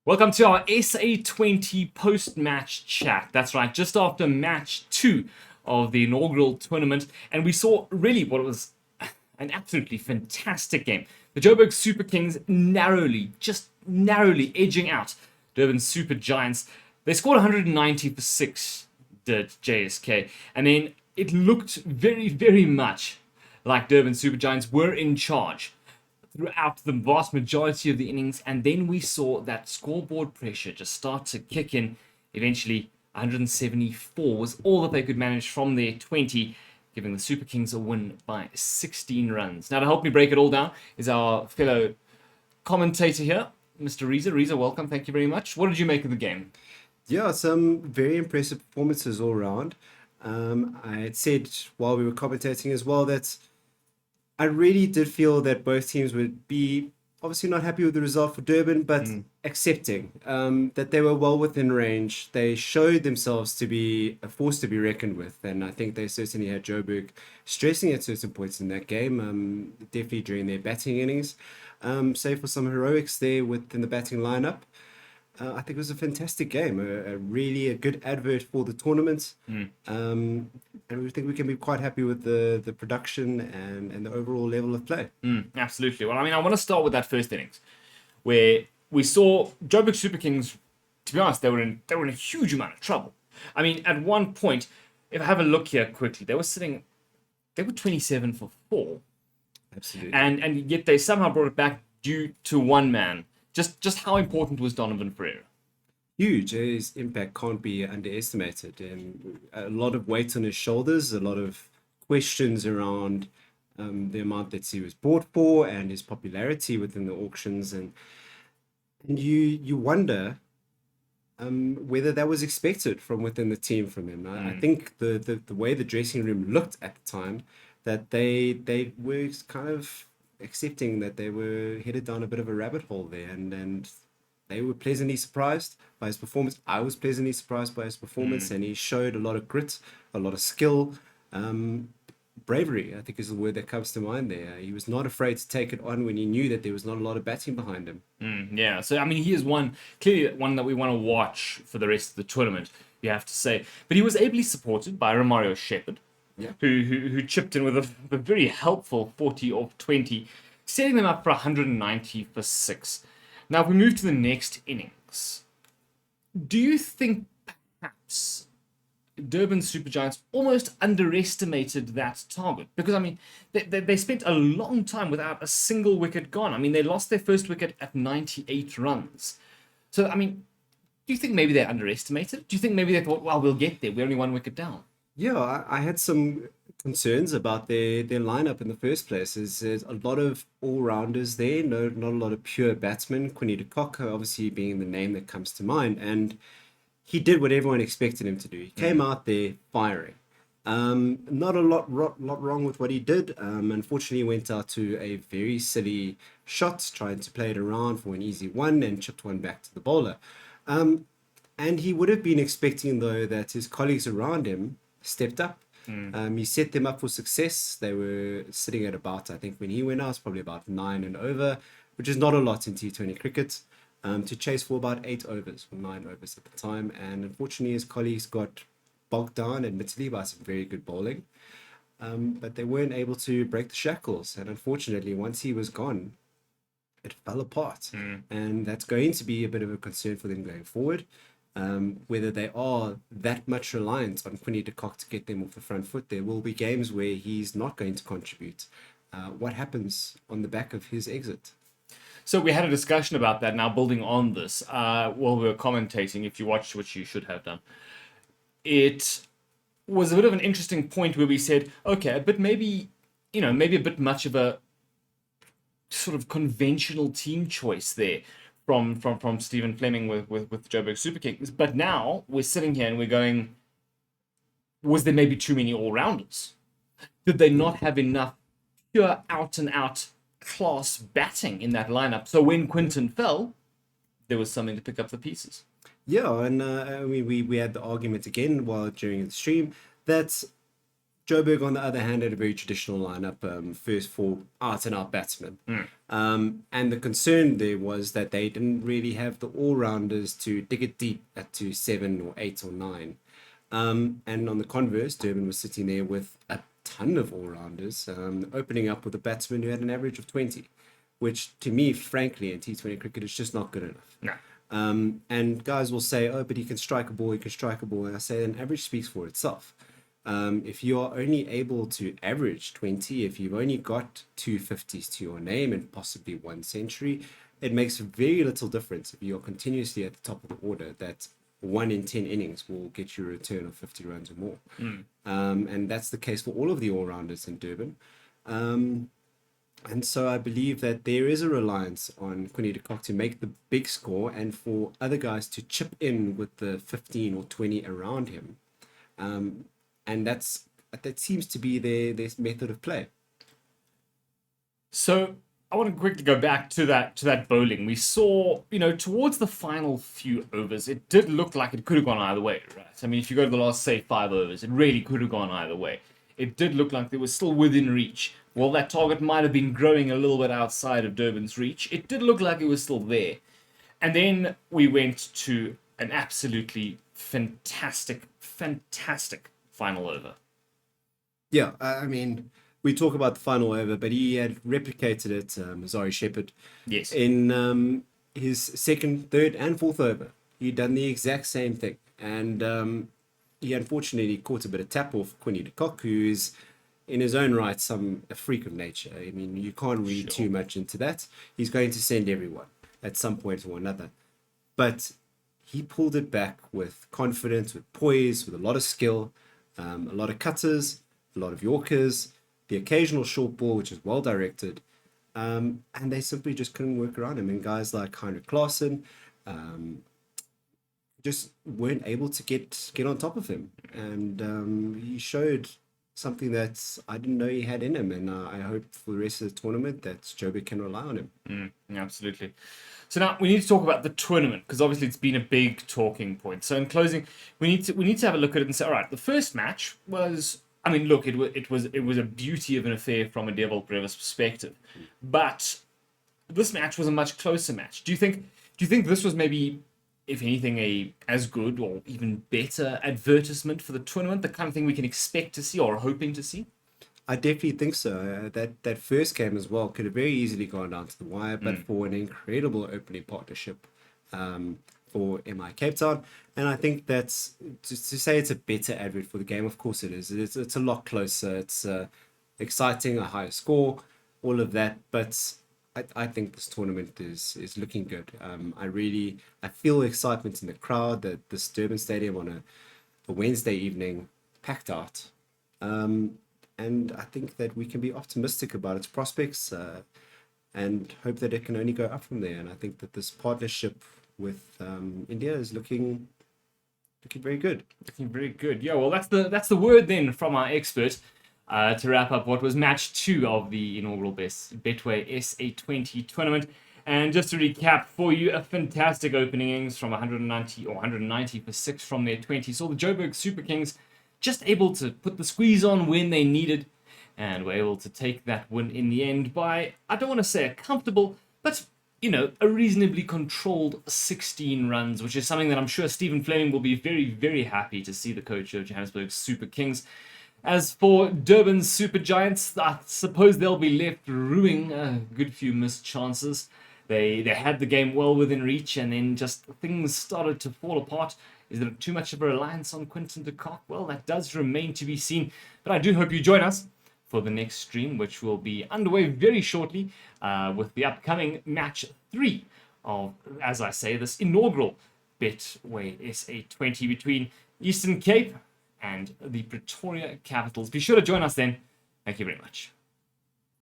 Welcome to our SA20 post-match chat. That's right, just after match 2 of the inaugural tournament. And we saw really what was an absolutely fantastic game. The Joburg Super Kings just narrowly edging out Durban Super Giants. They scored 190 for 6, did JSK. And then it looked very, very much like Durban Super Giants were in charge throughout the vast majority of the innings, and then we saw that scoreboard pressure just start to kick in. Eventually, 174 was all that they could manage from their 20, giving the Super Kings a win by 16 runs. Now, to help me break it all down is our fellow commentator here, Mr. Reza. Reza, welcome. Thank you very much. What did you make of the game? Yeah, some very impressive performances all around. I had said while we were commentating as well that I really did feel that both teams would be obviously not happy with the result for Durban, but accepting that they were well within range. They showed themselves to be a force to be reckoned with, and I think they certainly had Joburg stressing at certain points in that game, definitely during their batting innings. Save for some heroics there within the batting lineup. I think it was a fantastic game, a really a good advert for the tournament. And we think we can be quite happy with the production and the overall level of play. Absolutely. Well, I mean, I want to start with that first innings, where we saw Joburg Super Kings. To be honest, they were in a huge amount of trouble. I mean, at one point, if I have a look here quickly, they were 27 for 4, Absolutely. and yet they somehow brought it back due to one man. Just how important was Donovan FERREIRA? Huge. His impact can't be underestimated. And a lot of weight on his shoulders, a lot of questions around the amount that he was bought for and his popularity within the auctions. And you wonder whether that was expected from within the team from him. I think the way the dressing room looked at the time, that they were kind of accepting that they were headed down a bit of a rabbit hole there, and they were pleasantly surprised by his performance. I was pleasantly surprised by his performance, and he showed a lot of grit, a lot of skill, bravery, I think is the word that comes to mind there. He was not afraid to take it on when he knew that there was not a lot of batting behind him. Yeah, so I mean, he is clearly one that we want to watch for the rest of the tournament, you have to say. But he was ably supported by Romario Shepherd, Yeah. who chipped in with a very helpful 40 off 20, setting them up for 190 for 6. Now, if we move to the next innings, do you think perhaps Durban Super Giants almost underestimated that target? Because, I mean, they spent a long time without a single wicket gone. I mean, they lost their first wicket at 98 runs. So, I mean, do you think maybe they underestimated? Do you think maybe they thought, well, we'll get there, we're only 1 wicket down? Yeah, I had some concerns about their lineup in the first place. There's a lot of all-rounders there, not a lot of pure batsmen. Quinny de Kock, obviously being the name that comes to mind, and he did what everyone expected him to do. He came out there firing. Not a lot wrong with what he did. Unfortunately, he went out to a very silly shot, trying to play it around for an easy one and chipped one back to the bowler. And he would have been expecting, though, that his colleagues around him stepped up. He set them up for success. They were sitting at about, I think when he went out, probably about 9 and over, which is not a lot in T20 cricket, to chase for about 8 overs, or 9 overs at the time. And unfortunately, his colleagues got bogged down, admittedly, by some very good bowling. But they weren't able to break the shackles. And unfortunately, once he was gone, it fell apart. And that's going to be a bit of a concern for them going forward. Whether they are that much reliant on Quinny de Kock to get them off the front foot. There will be games where he's not going to contribute. What happens on the back of his exit? So we had a discussion about that now, building on this, while we were commentating, if you watched, which you should have done. It was a bit of an interesting point where we said, okay, but maybe a bit much of a sort of conventional team choice there from Stephen Fleming with Joburg Super Kings. But now we're sitting here and we're going, was there maybe too many all-rounders? Did they not have enough pure out-and-out class batting in that lineup? So when Quinton fell, there was something to pick up the pieces. Yeah, and we had the argument again while during the stream that Joburg, on the other hand, had a very traditional lineup, first four out-and-out batsmen. And the concern there was that they didn't really have the all-rounders to dig it deep at to 7 or 8 or 9. And on the converse, Durban was sitting there with a ton of all-rounders, opening up with a batsman who had an average of 20, which to me, frankly, in T20 cricket is just not good enough. No. And guys will say, oh, but he can strike a ball, he can strike a ball. And I say, an average speaks for itself. If you are only able to average 20, if you've only got 250s to your name and possibly 1 century, it makes very little difference if you're continuously at the top of the order that 1 in 10 innings will get you a return of 50 runs or more. And that's the case for all of the all-rounders in Durban. And so I believe that there is a reliance on Quinny de Kock to make the big score and for other guys to chip in with the 15 or 20 around him. And that seems to be their method of play. So I want to quickly go back to that bowling. We saw, towards the final few overs, it did look like it could have gone either way, right? I mean, if you go to the last, say, 5 overs, it really could have gone either way. It did look like they were still within reach. While that target might have been growing a little bit outside of Durban's reach, it did look like it was still there. And then we went to an absolutely fantastic final over. Yeah, I mean, we talk about the final over, but he had replicated it, Zari Shepherd, Yes. in his second, third, and fourth over. He'd done the exact same thing. And he unfortunately caught a bit of tap off Quinny de Kock, who is in his own right a freak of nature. I mean, you can't read too much into that. He's going to send everyone at some point or another. But he pulled it back with confidence, with poise, with a lot of skill, a lot of cutters, a lot of Yorkers, the occasional short ball, which is well directed. And they simply just couldn't work around him. And guys like Heinrich Klaassen just weren't able to get on top of him. And he showed something that I didn't know he had in him. And I hope for the rest of the tournament that Joburg can rely on him. Absolutely. So now we need to talk about the tournament, because obviously it's been a big talking point. So in closing, we need to have a look at it and say, all right, the first match was, I mean, look, it was a beauty of an affair from a Devil Brevis perspective, but this match was a much closer match. Do you think this was maybe, if anything, a as good or even better advertisement for the tournament, the kind of thing we can expect to see or are hoping to see? I definitely think so. That first game as well could have very easily gone down to the wire, but for an incredible opening partnership for MI Cape Town. And I think that's, to say it's a better advert for the game, of course it is. It's a lot closer. It's exciting, a higher score, all of that. But I think this tournament is looking good. I feel excitement in the crowd, that this Durban Stadium on a Wednesday evening packed out. And I think that we can be optimistic about its prospects and hope that it can only go up from there. And I think that this partnership with India is looking very good. Looking very good. Yeah, well, that's the word then from our expert to wrap up what was match 2 of the inaugural Betway SA20 tournament. And just to recap for you, a fantastic opening innings from 190 for 6 from their 20. Saw the Joburg Super Kings just able to put the squeeze on when they needed, and were able to take that win in the end by, I don't want to say a comfortable, but, a reasonably controlled 16 runs, which is something that I'm sure Stephen Fleming will be very, very happy to see the coach of Johannesburg Super Kings. As for Durban's Super Giants, I suppose they'll be left rueing a good few missed chances. They had the game well within reach, and then just things started to fall apart. Is there too much of a reliance on Quinton de Kock? Well, that does remain to be seen. But I do hope you join us for the next stream, which will be underway very shortly with the upcoming match 3 of, as I say, this inaugural Betway SA20 between Eastern Cape and the Pretoria Capitals. Be sure to join us then. Thank you very much.